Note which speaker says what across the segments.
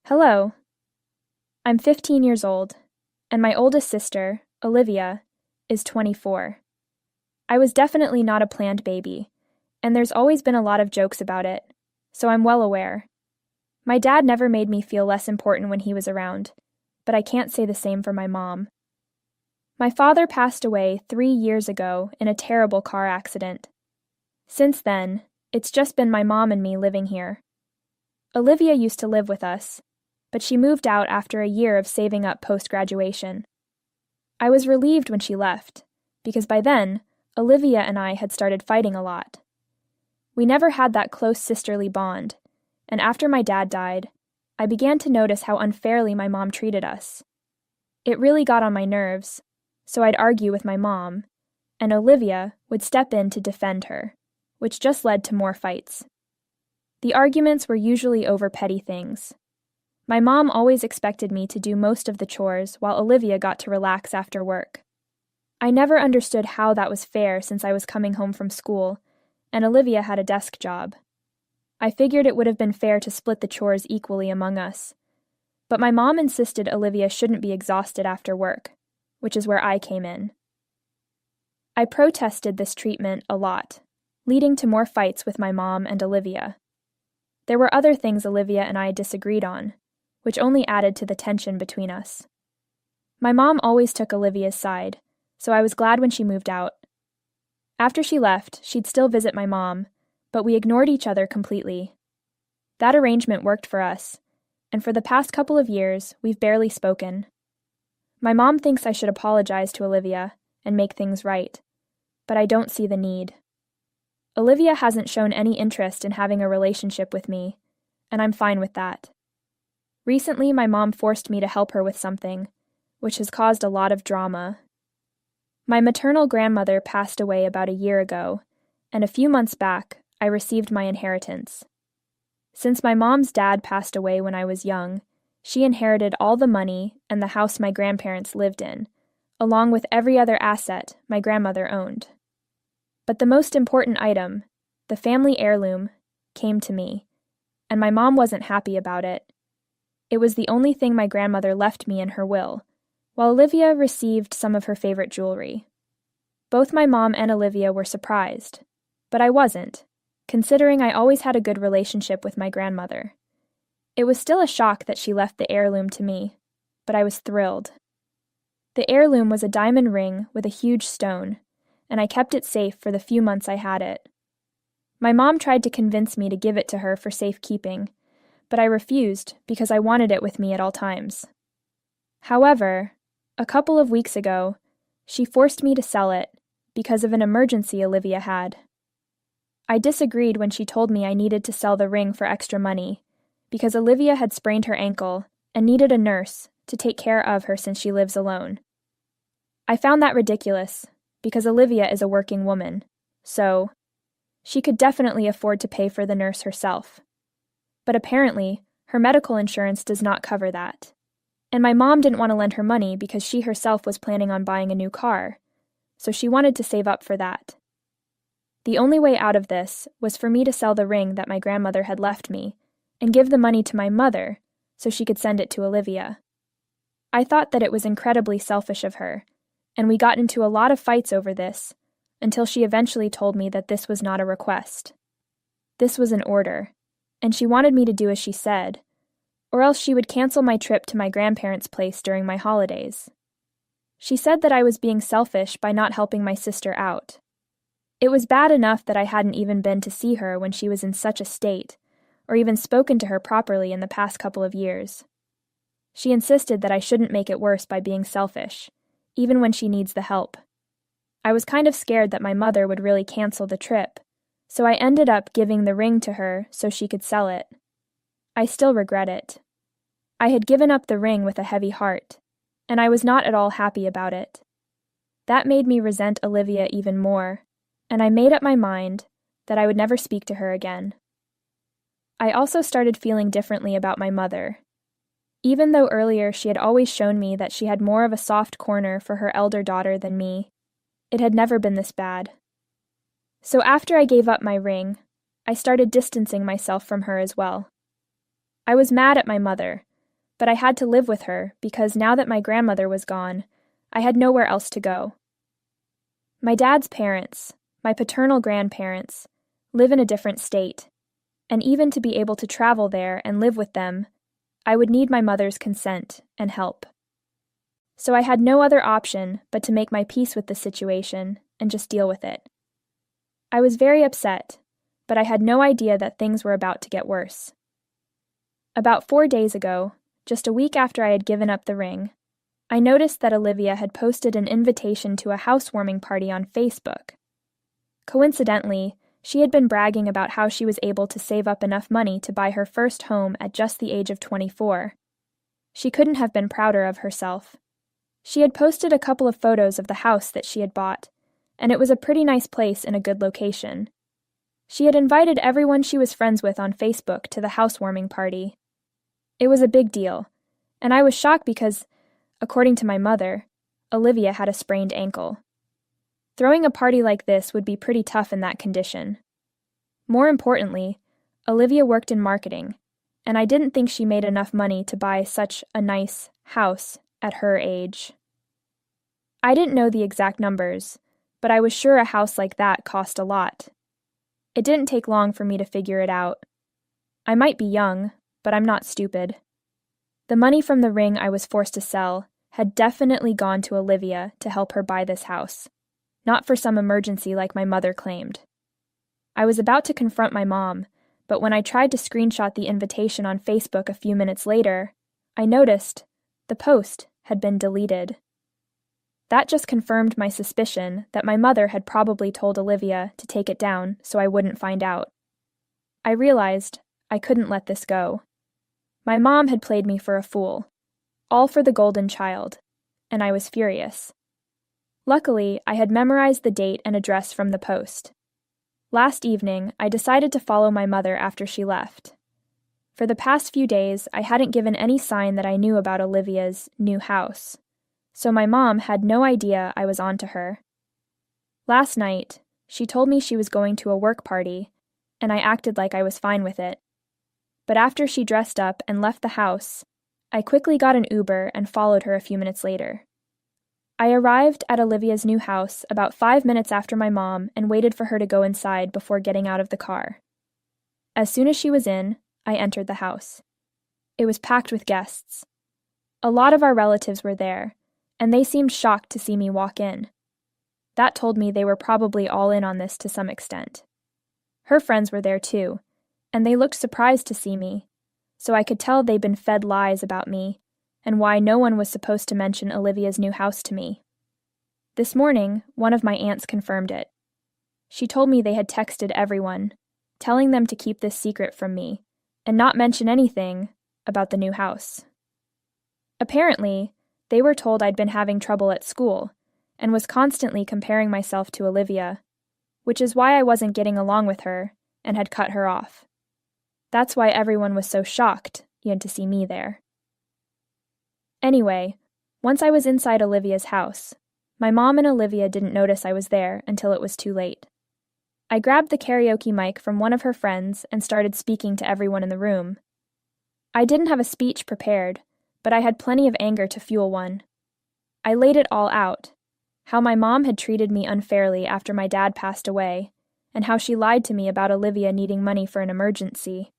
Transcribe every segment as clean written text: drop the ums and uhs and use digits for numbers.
Speaker 1: Hello, I'm 15 years old, and my oldest sister, Olivia, is 24. I was definitely not a planned baby, and there's always been a lot of jokes about it, so I'm well aware. My dad never made me feel less important when he was around, but I can't say the same for my mom. My father passed away 3 years ago in a terrible car accident. Since then, it's just been my mom and me living here. Olivia used to live with us, but she moved out after a year of saving up post-graduation. I was relieved when she left, because by then, Olivia and I had started fighting a lot. We never had that close sisterly bond, and after my dad died, I began to notice how unfairly my mom treated us. It really got on my nerves, so I'd argue with my mom, and Olivia would step in to defend her, which just led to more fights. The arguments were usually over petty things. My mom always expected me to do most of the chores while Olivia got to relax after work. I never understood how that was fair since I was coming home from school, and Olivia had a desk job. I figured it would have been fair to split the chores equally among us. But my mom insisted Olivia shouldn't be exhausted after work, which is where I came in. I protested this treatment a lot, leading to more fights with my mom and Olivia. There were other things Olivia and I disagreed on, which only added to the tension between us. My mom always took Olivia's side, so I was glad when she moved out. After she left, she'd still visit my mom, but we ignored each other completely. That arrangement worked for us, and for the past couple of years, we've barely spoken. My mom thinks I should apologize to Olivia and make things right, but I don't see the need. Olivia hasn't shown any interest in having a relationship with me, and I'm fine with that. Recently, my mom forced me to help her with something, which has caused a lot of drama. My maternal grandmother passed away about a year ago, and a few months back, I received my inheritance. Since my mom's dad passed away when I was young, she inherited all the money and the house my grandparents lived in, along with every other asset my grandmother owned. But the most important item, the family heirloom, came to me, and my mom wasn't happy about it. It was the only thing my grandmother left me in her will, while Olivia received some of her favorite jewelry. Both my mom and Olivia were surprised, but I wasn't, considering I always had a good relationship with my grandmother. It was still a shock that she left the heirloom to me, but I was thrilled. The heirloom was a diamond ring with a huge stone, and I kept it safe for the few months I had it. My mom tried to convince me to give it to her for safekeeping, but I refused because I wanted it with me at all times. However, a couple of weeks ago, she forced me to sell it because of an emergency Olivia had. I disagreed when she told me I needed to sell the ring for extra money because Olivia had sprained her ankle and needed a nurse to take care of her since she lives alone. I found that ridiculous because Olivia is a working woman, so she could definitely afford to pay for the nurse herself. But apparently, her medical insurance does not cover that. And my mom didn't want to lend her money because she herself was planning on buying a new car, so she wanted to save up for that. The only way out of this was for me to sell the ring that my grandmother had left me and give the money to my mother so she could send it to Olivia. I thought that it was incredibly selfish of her, and we got into a lot of fights over this until she eventually told me that this was not a request. This was an order, and she wanted me to do as she said, or else she would cancel my trip to my grandparents' place during my holidays. She said that I was being selfish by not helping my sister out. It was bad enough that I hadn't even been to see her when she was in such a state, or even spoken to her properly in the past couple of years. She insisted that I shouldn't make it worse by being selfish, even when she needs the help. I was kind of scared that my mother would really cancel the trip, so I ended up giving the ring to her so she could sell it. I still regret it. I had given up the ring with a heavy heart, and I was not at all happy about it. That made me resent Olivia even more, and I made up my mind that I would never speak to her again. I also started feeling differently about my mother. Even though earlier she had always shown me that she had more of a soft corner for her elder daughter than me, it had never been this bad. So after I gave up my ring, I started distancing myself from her as well. I was mad at my mother, but I had to live with her because now that my grandmother was gone, I had nowhere else to go. My dad's parents, my paternal grandparents, live in a different state, and even to be able to travel there and live with them, I would need my mother's consent and help. So I had no other option but to make my peace with the situation and just deal with it. I was very upset, but I had no idea that things were about to get worse. About 4 days ago, just a week after I had given up the ring, I noticed that Olivia had posted an invitation to a housewarming party on Facebook. Coincidentally, she had been bragging about how she was able to save up enough money to buy her first home at just the age of 24. She couldn't have been prouder of herself. She had posted a couple of photos of the house that she had bought, and it was a pretty nice place in a good location. She had invited everyone she was friends with on Facebook to the housewarming party. It was a big deal, and I was shocked because, according to my mother, Olivia had a sprained ankle. Throwing a party like this would be pretty tough in that condition. More importantly, Olivia worked in marketing, and I didn't think she made enough money to buy such a nice house at her age. I didn't know the exact numbers, but I was sure a house like that cost a lot. It didn't take long for me to figure it out. I might be young, but I'm not stupid. The money from the ring I was forced to sell had definitely gone to Olivia to help her buy this house, not for some emergency like my mother claimed. I was about to confront my mom, but when I tried to screenshot the invitation on Facebook a few minutes later, I noticed the post had been deleted. That just confirmed my suspicion that my mother had probably told Olivia to take it down so I wouldn't find out. I realized I couldn't let this go. My mom had played me for a fool, all for the golden child, and I was furious. Luckily, I had memorized the date and address from the post. Last evening, I decided to follow my mother after she left. For the past few days, I hadn't given any sign that I knew about Olivia's new house, so my mom had no idea I was onto her. Last night, she told me she was going to a work party, and I acted like I was fine with it. But after she dressed up and left the house, I quickly got an Uber and followed her a few minutes later. I arrived at Olivia's new house about 5 minutes after my mom and waited for her to go inside before getting out of the car. As soon as she was in, I entered the house. It was packed with guests. A lot of our relatives were there, and they seemed shocked to see me walk in. That told me they were probably all in on this to some extent. Her friends were there too, and they looked surprised to see me, so I could tell they'd been fed lies about me and why no one was supposed to mention Olivia's new house to me. This morning, one of my aunts confirmed it. She told me they had texted everyone, telling them to keep this secret from me and not mention anything about the new house. Apparently, they were told I'd been having trouble at school and was constantly comparing myself to Olivia, which is why I wasn't getting along with her and had cut her off. That's why everyone was so shocked you had to see me there. Anyway, once I was inside Olivia's house, my mom and Olivia didn't notice I was there until it was too late. I grabbed the karaoke mic from one of her friends and started speaking to everyone in the room. I didn't have a speech prepared, but I had plenty of anger to fuel one. I laid it all out, how my mom had treated me unfairly after my dad passed away, and how she lied to me about Olivia needing money for an emergency.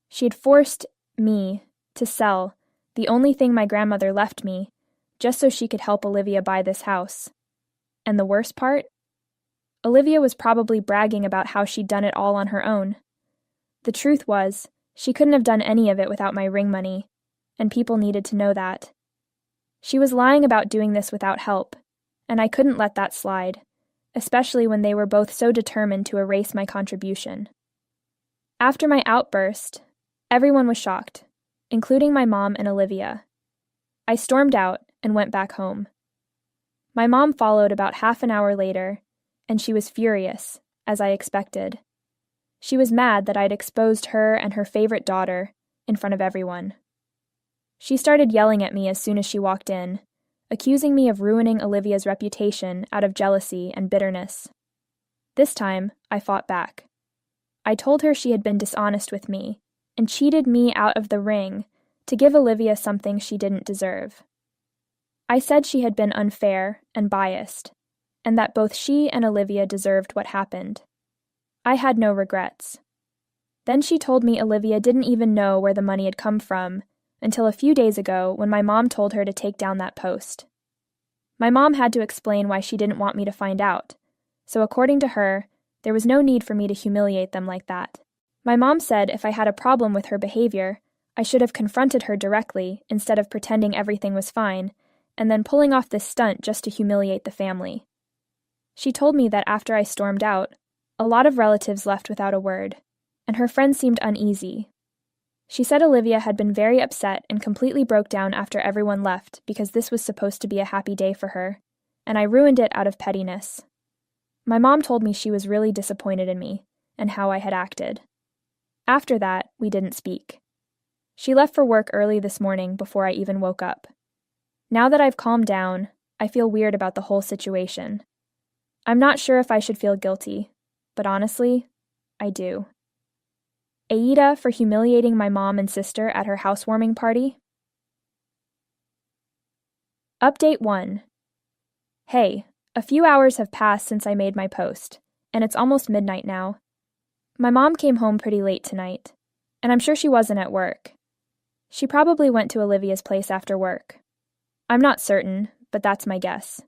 Speaker 1: She had forced me to sell the only thing my grandmother left me, just so she could help Olivia buy this house. And the worst part? Olivia was probably bragging about how she'd done it all on her own. The truth was, she couldn't have done any of it without my ring money, and people needed to know that. She was lying about doing this without help, and I couldn't let that slide, especially when they were both so determined to erase my contribution. After my outburst, everyone was shocked, including my mom and Olivia. I stormed out and went back home. My mom followed about half an hour later, and she was furious, as I expected. She was mad that I'd exposed her and her favorite daughter in front of everyone. She started yelling at me as soon as she walked in, accusing me of ruining Olivia's reputation out of jealousy and bitterness. This time, I fought back. I told her she had been dishonest with me and cheated me out of the ring to give Olivia something she didn't deserve. I said she had been unfair and biased, and that both she and Olivia deserved what happened. I had no regrets. Then she told me Olivia didn't even know where the money had come from until a few days ago when my mom told her to take down that post. My mom had to explain why she didn't want me to find out, so according to her, there was no need for me to humiliate them like that. My mom said if I had a problem with her behavior, I should have confronted her directly instead of pretending everything was fine and then pulling off this stunt just to humiliate the family. She told me that after I stormed out, a lot of relatives left without a word, and her friends seemed uneasy. She said Olivia had been very upset and completely broke down after everyone left because this was supposed to be a happy day for her, and I ruined it out of pettiness. My mom told me she was really disappointed in me and how I had acted. After that, we didn't speak. She left for work early this morning before I even woke up. Now that I've calmed down, I feel weird about the whole situation. I'm not sure if I should feel guilty, but honestly, I do. Aida for humiliating my mom and sister at her housewarming party. Update 1. Hey, a few hours have passed since I made my post, and it's almost midnight now. My mom came home pretty late tonight, and I'm sure she wasn't at work. She probably went to Olivia's place after work. I'm not certain, but that's my guess.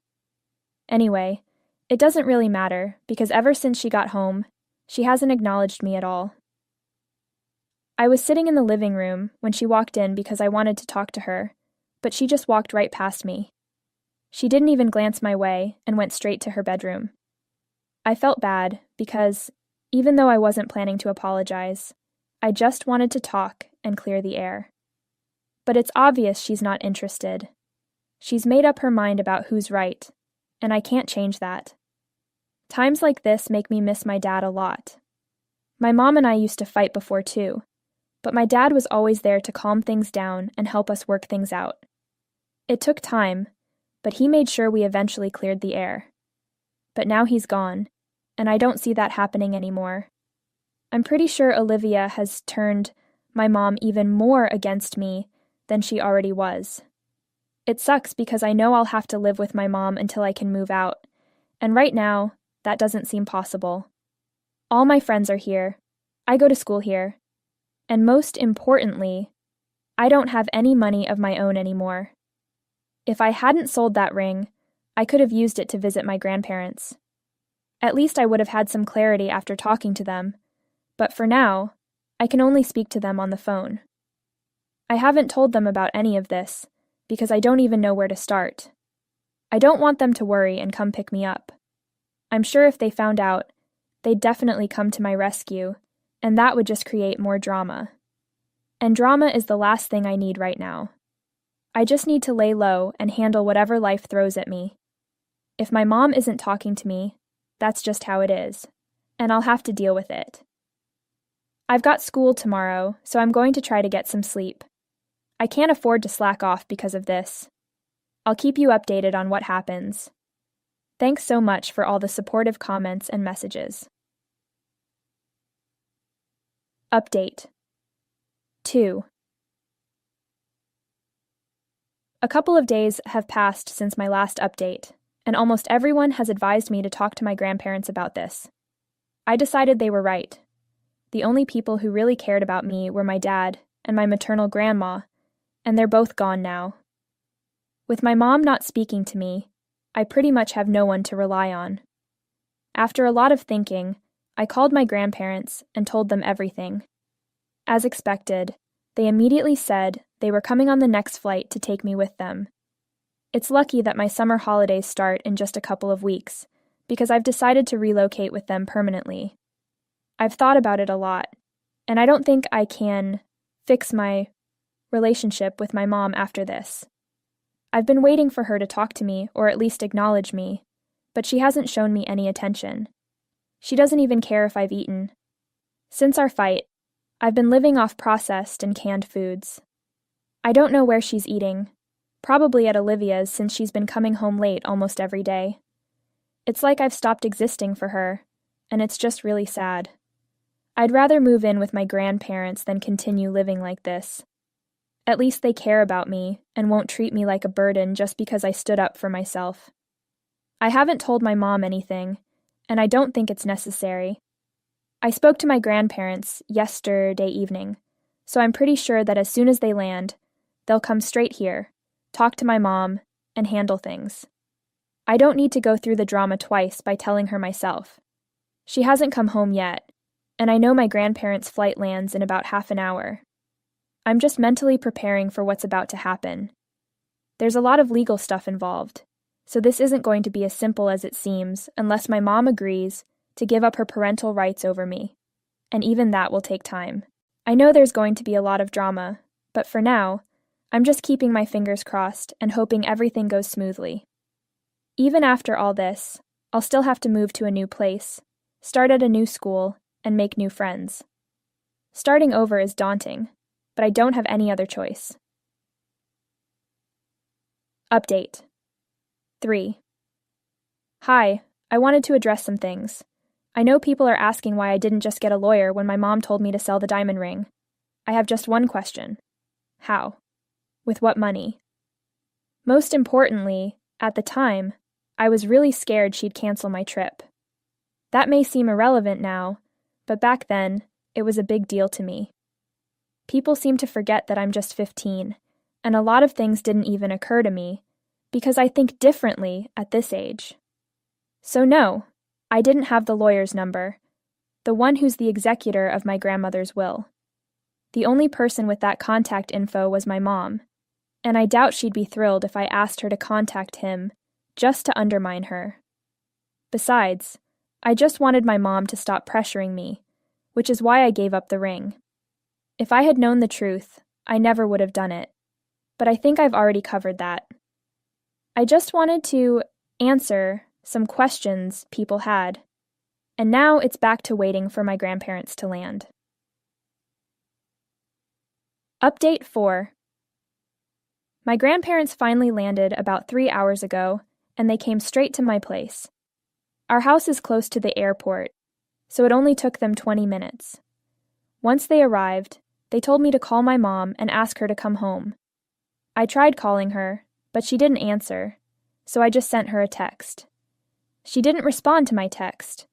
Speaker 1: Anyway, it doesn't really matter because ever since she got home, she hasn't acknowledged me at all. I was sitting in the living room when she walked in because I wanted to talk to her, but she just walked right past me. She didn't even glance my way and went straight to her bedroom. I felt bad because, even though I wasn't planning to apologize, I just wanted to talk and clear the air. But it's obvious she's not interested. She's made up her mind about who's right, and I can't change that. Times like this make me miss my dad a lot. My mom and I used to fight before too, but my dad was always there to calm things down and help us work things out. It took time, but he made sure we eventually cleared the air. But now he's gone, and I don't see that happening anymore. I'm pretty sure Olivia has turned my mom even more against me than she already was. It sucks because I know I'll have to live with my mom until I can move out, and right now, that doesn't seem possible. All my friends are here. I go to school here. And most importantly, I don't have any money of my own anymore. If I hadn't sold that ring, I could have used it to visit my grandparents. At least I would have had some clarity after talking to them, but for now, I can only speak to them on the phone. I haven't told them about any of this, because I don't even know where to start. I don't want them to worry and come pick me up. I'm sure if they found out, they'd definitely come to my rescue, and that would just create more drama. And drama is the last thing I need right now. I just need to lay low and handle whatever life throws at me. If my mom isn't talking to me, that's just how it is, and I'll have to deal with it. I've got school tomorrow, so I'm going to try to get some sleep. I can't afford to slack off because of this. I'll keep you updated on what happens. Thanks so much for all the supportive comments and messages. Update 2. A couple of days have passed since my last update, and almost everyone has advised me to talk to my grandparents about this. I decided they were right. The only people who really cared about me were my dad and my maternal grandma, and they're both gone now. With my mom not speaking to me, I pretty much have no one to rely on. After a lot of thinking, I called my grandparents and told them everything. As expected, they immediately said they were coming on the next flight to take me with them. It's lucky that my summer holidays start in just a couple of weeks, because I've decided to relocate with them permanently. I've thought about it a lot, and I don't think I can fix my relationship with my mom after this. I've been waiting for her to talk to me or at least acknowledge me, but she hasn't shown me any attention. She doesn't even care if I've eaten. Since our fight, I've been living off processed and canned foods. I don't know where she's eating, probably at Olivia's since she's been coming home late almost every day. It's like I've stopped existing for her, and it's just really sad. I'd rather move in with my grandparents than continue living like this. At least they care about me and won't treat me like a burden just because I stood up for myself. I haven't told my mom anything, and I don't think it's necessary. I spoke to my grandparents yesterday evening, so I'm pretty sure that as soon as they land, they'll come straight here, talk to my mom, and handle things. I don't need to go through the drama twice by telling her myself. She hasn't come home yet, and I know my grandparents' flight lands in about half an hour. I'm just mentally preparing for what's about to happen. There's a lot of legal stuff involved, so this isn't going to be as simple as it seems unless my mom agrees to give up her parental rights over me, and even that will take time. I know there's going to be a lot of drama, but for now, I'm just keeping my fingers crossed and hoping everything goes smoothly. Even after all this, I'll still have to move to a new place, start at a new school, and make new friends. Starting over is daunting, but I don't have any other choice. Update 3. Hi, I wanted to address some things. I know people are asking why I didn't just get a lawyer when my mom told me to sell the diamond ring. I have just one question. How? With what money? Most importantly, at the time, I was really scared she'd cancel my trip. That may seem irrelevant now, but back then, it was a big deal to me. People seem to forget that I'm just 15, and a lot of things didn't even occur to me, because I think differently at this age. So no, I didn't have the lawyer's number, the one who's the executor of my grandmother's will. The only person with that contact info was my mom, and I doubt she'd be thrilled if I asked her to contact him just to undermine her. Besides, I just wanted my mom to stop pressuring me, which is why I gave up the ring. If I had known the truth, I never would have done it, but I think I've already covered that. I just wanted to answer some questions people had, and now it's back to waiting for my grandparents to land. Update 4. My grandparents finally landed about 3 hours ago, and they came straight to my place. Our house is close to the airport, so it only took them 20 minutes. Once they arrived, they told me to call my mom and ask her to come home. I tried calling her, but she didn't answer, so I just sent her a text. She didn't respond to my text,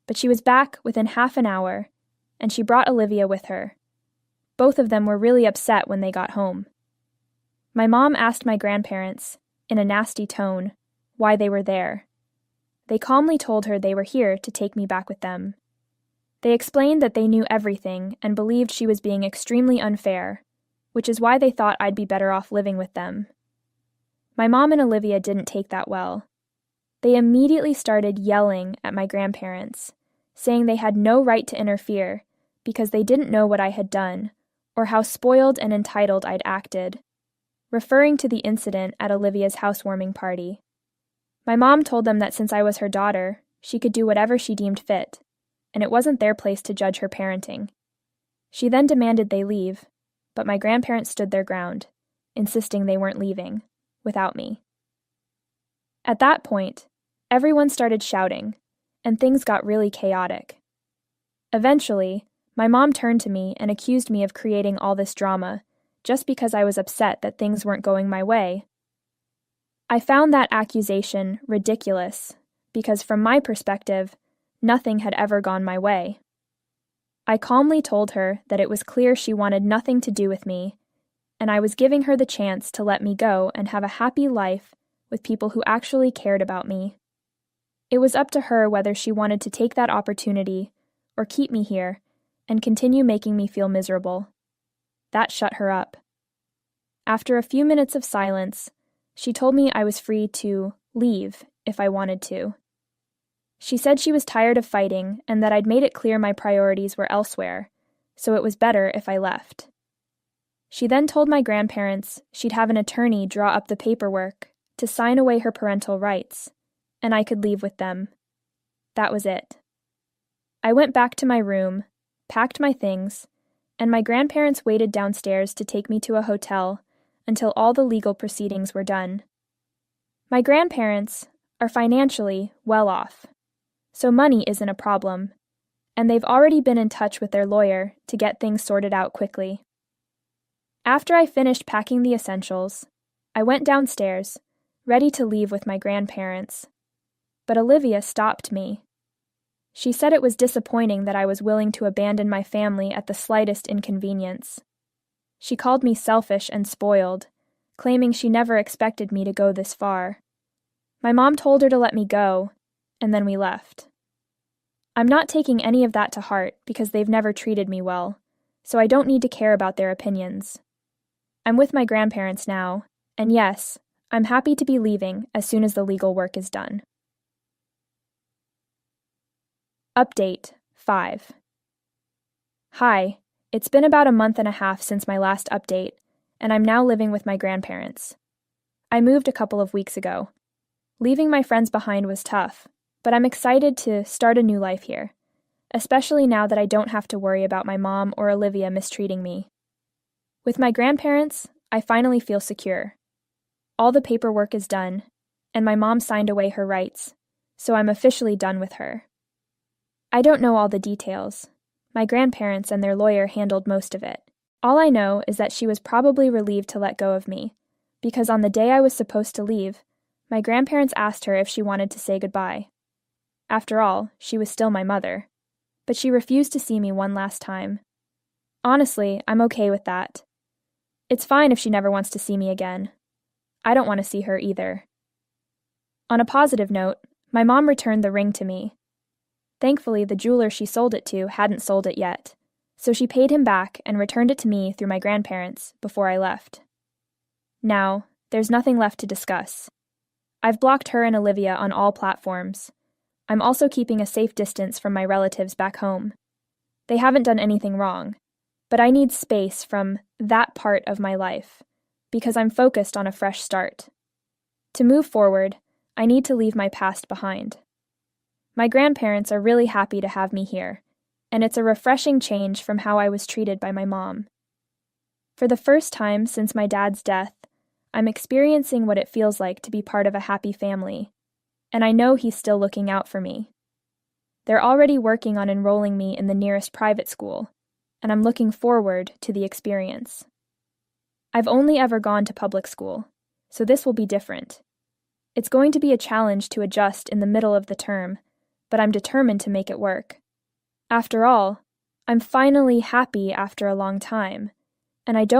Speaker 1: but she was back within half an hour, and she brought Olivia with her. Both of them were really upset when they got home. My mom asked my grandparents, in a nasty tone, why they were there. They calmly told her they were here to take me back with them. They explained that they knew everything and believed she was being extremely unfair, which is why they thought I'd be better off living with them. My mom and Olivia didn't take that well. They immediately started yelling at my grandparents, saying they had no right to interfere because they didn't know what I had done or how spoiled and entitled I'd acted, referring to the incident at Olivia's housewarming party. My mom told them that since I was her daughter, she could do whatever she deemed fit, and it wasn't their place to judge her parenting. She then demanded they leave, but my grandparents stood their ground, insisting they weren't leaving, without me. At that point, everyone started shouting, and things got really chaotic. Eventually, my mom turned to me and accused me of creating all this drama, just because I was upset that things weren't going my way. I found that accusation ridiculous, because from my perspective, nothing had ever gone my way. I calmly told her that it was clear she wanted nothing to do with me, and I was giving her the chance to let me go and have a happy life with people who actually cared about me. It was up to her whether she wanted to take that opportunity or keep me here and continue making me feel miserable. That shut her up. After a few minutes of silence, she told me I was free to leave if I wanted to. She said she was tired of fighting and that I'd made it clear my priorities were elsewhere, so it was better if I left. She then told my grandparents she'd have an attorney draw up the paperwork to sign away her parental rights, and I could leave with them. That was it. I went back to my room, packed my things, and my grandparents waited downstairs to take me to a hotel until all the legal proceedings were done. My grandparents are financially well off, so money isn't a problem, and they've already been in touch with their lawyer to get things sorted out quickly. After I finished packing the essentials, I went downstairs, ready to leave with my grandparents. But Olivia stopped me. She said it was disappointing that I was willing to abandon my family at the slightest inconvenience. She called me selfish and spoiled, claiming she never expected me to go this far. My mom told her to let me go, and then we left. I'm not taking any of that to heart because they've never treated me well, so I don't need to care about their opinions. I'm with my grandparents now, and yes, I'm happy to be leaving as soon as the legal work is done. Update 5. Hi, it's been about a month and a half since my last update, and I'm now living with my grandparents. I moved a couple of weeks ago. Leaving my friends behind was tough, but I'm excited to start a new life here, especially now that I don't have to worry about my mom or Olivia mistreating me. With my grandparents, I finally feel secure. All the paperwork is done, and my mom signed away her rights, so I'm officially done with her. I don't know all the details. My grandparents and their lawyer handled most of it. All I know is that she was probably relieved to let go of me, because on the day I was supposed to leave, my grandparents asked her if she wanted to say goodbye. After all, she was still my mother, but she refused to see me one last time. Honestly, I'm okay with that. It's fine if she never wants to see me again. I don't want to see her either. On a positive note, my mom returned the ring to me. Thankfully, the jeweler she sold it to hadn't sold it yet, so she paid him back and returned it to me through my grandparents before I left. Now, there's nothing left to discuss. I've blocked her and Olivia on all platforms. I'm also keeping a safe distance from my relatives back home. They haven't done anything wrong, but I need space from that part of my life, because I'm focused on a fresh start. To move forward, I need to leave my past behind. My grandparents are really happy to have me here, and it's a refreshing change from how I was treated by my mom. For the first time since my dad's death, I'm experiencing what it feels like to be part of a happy family, and I know he's still looking out for me. They're already working on enrolling me in the nearest private school, and I'm looking forward to the experience. I've only ever gone to public school, so this will be different. It's going to be a challenge to adjust in the middle of the term, but I'm determined to make it work. After all, I'm finally happy after a long time, and I don't